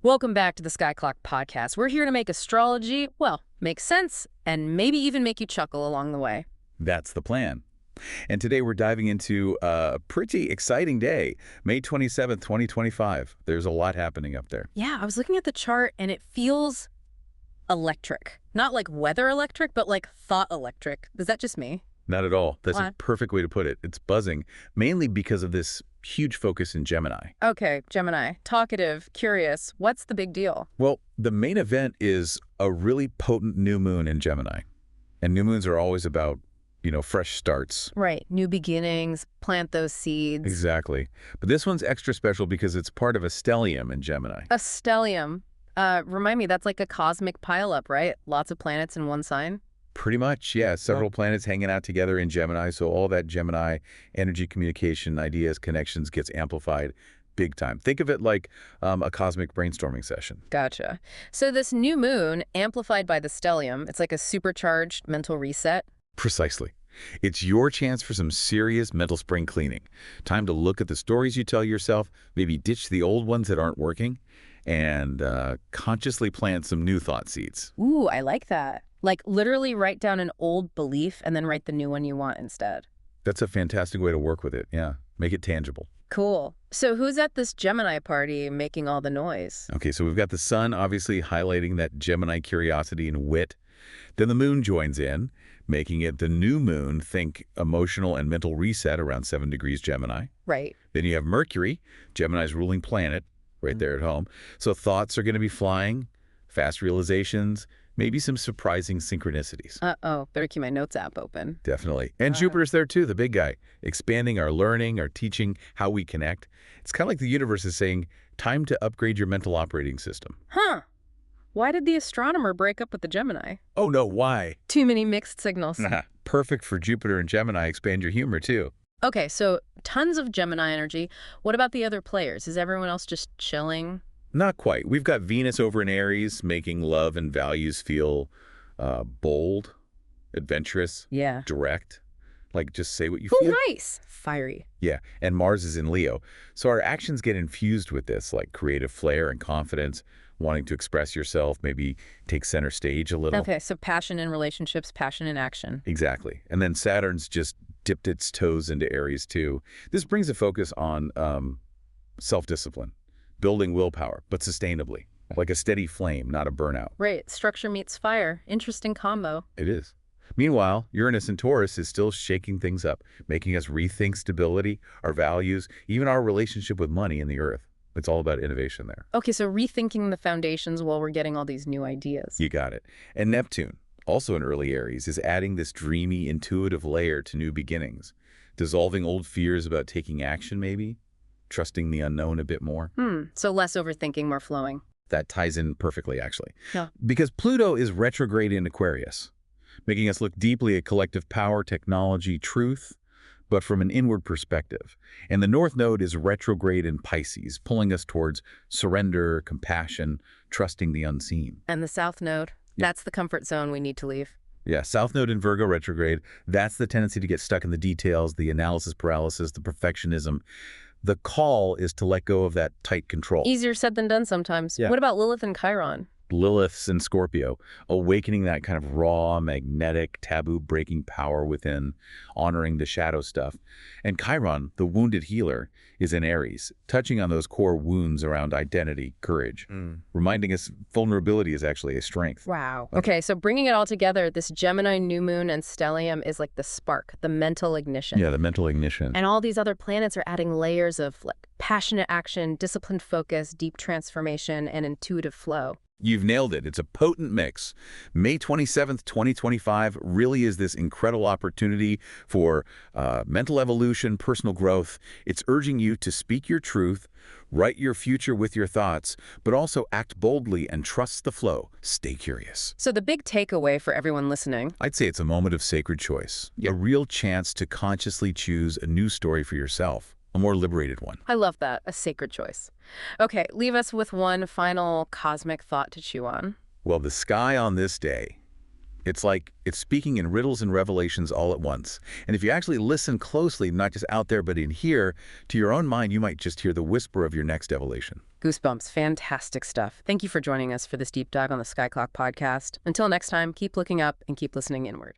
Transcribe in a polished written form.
Welcome back to the Sky Clock Podcast. We're here to make astrology, well, make sense and maybe even make you chuckle along the way. That's the plan. And today we're diving into a pretty exciting day, May 27th, 2025. There's a lot happening up there. Yeah, I was looking at the chart and it feels electric. Not like weather electric, but like thought electric. Is that just me? Not at all. That's What? a perfect way to put it. It's buzzing, mainly because of this huge focus in Gemini. Okay, Gemini. Talkative, curious. What's the big deal? Well, the main event is a really potent new moon in Gemini. And new moons are always about, fresh starts. Right, new beginnings, plant those seeds. Exactly. But this one's extra special because it's part of a stellium in Gemini. A stellium. Remind me, that's like a cosmic pileup, right? Lots of planets in one sign? Pretty much, yeah. Several planets hanging out together in Gemini, so all that Gemini energy, communication, ideas, connections gets amplified big time. Think of it like a cosmic brainstorming session. Gotcha. So this new moon, amplified by the stellium, it's like a supercharged mental reset. Precisely. It's your chance for some serious mental spring cleaning. Time to look at the stories you tell yourself, maybe ditch the old ones that aren't working, and consciously plant some new thought seeds. Ooh, I like that. Like literally write down an old belief and then write the new one you want instead. That's a fantastic way to work with it, yeah. Make it tangible. Cool. So who's at this Gemini party making all the noise? Okay, so we've got the sun obviously highlighting that Gemini curiosity and wit. Then the moon joins in, making it the new moon, think emotional and mental reset around 7 degrees Gemini. Right. Then you have Mercury, Gemini's ruling planet, right there at home. So thoughts are going to be flying, fast realizations, maybe some surprising synchronicities. Uh-oh, better keep my notes app open. Definitely. And Jupiter's there too, the big guy, expanding our learning, our teaching, how we connect. It's kind of like the universe is saying, time to upgrade your mental operating system. Huh. Why did the astronomer break up with the Gemini? Oh no, why? Too many mixed signals. Perfect for Jupiter and Gemini, expand your humor too. Okay, so tons of Gemini energy. What about the other players? Is everyone else just chilling? Not quite. We've got Venus over in Aries, making love and values feel bold, adventurous, Yeah. direct. Like, just say what you Oh, feel. nice. Fiery. Yeah, and Mars is in Leo. So our actions get infused with this, like creative flair and confidence, wanting to express yourself, maybe take center stage a little. Okay, so passion in relationships, passion in action. Exactly. And then Saturn's just dipped its toes into Aries too. This brings a focus on self-discipline, building willpower, but sustainably, like a steady flame, not a burnout. Right, structure meets fire. Interesting combo. It is. Meanwhile, Uranus and Taurus is still shaking things up, making us rethink stability, our values, even our relationship with money and the earth. It's all about innovation there. Okay, so rethinking the foundations while we're getting all these new ideas. You got it. And Neptune, also in early Aries, is adding this dreamy, intuitive layer to new beginnings, dissolving old fears about taking action maybe, trusting the unknown a bit more. So less overthinking, more flowing. That ties in perfectly, actually. Yeah. Because Pluto is retrograde in Aquarius, making us look deeply at collective power, technology, truth, but from an inward perspective. And the North Node is retrograde in Pisces, pulling us towards surrender, compassion, trusting the unseen. And the South Node? Yeah. That's the comfort zone we need to leave. Yeah, South Node in Virgo retrograde, that's the tendency to get stuck in the details, the analysis paralysis, the perfectionism. The call is to let go of that tight control. Easier said than done sometimes. Yeah. What about Lilith and Chiron? Lilith's in Scorpio, awakening that kind of raw, magnetic, taboo-breaking power within, honoring the shadow stuff. And Chiron, the wounded healer, is in Aries, touching on those core wounds around identity, courage, reminding us vulnerability is actually a strength. Wow. Okay, so bringing it all together, this Gemini new moon and stellium is like the spark, the mental ignition. Yeah, the mental ignition. And all these other planets are adding layers of like passionate action, disciplined focus, deep transformation, and intuitive flow. You've nailed it. It's a potent mix. May 27th, 2025 really is this incredible opportunity for mental evolution, personal growth. It's urging you to speak your truth, write your future with your thoughts, but also act boldly and trust the flow. Stay curious. So the big takeaway for everyone listening, I'd say it's a moment of sacred choice, a real chance to consciously choose a new story for yourself. A more liberated one. I love that, a sacred choice. Okay, leave us with one final cosmic thought to chew on. Well, the sky on this day It's like it's speaking in riddles and revelations all at once. And if you actually listen closely, not just out there, but in here, to your own mind, you might just hear the whisper of your next evolution. Goosebumps. Fantastic stuff. Thank you for joining us for this deep dive on the Sky Clock podcast. Until next time, keep looking up and keep listening inward.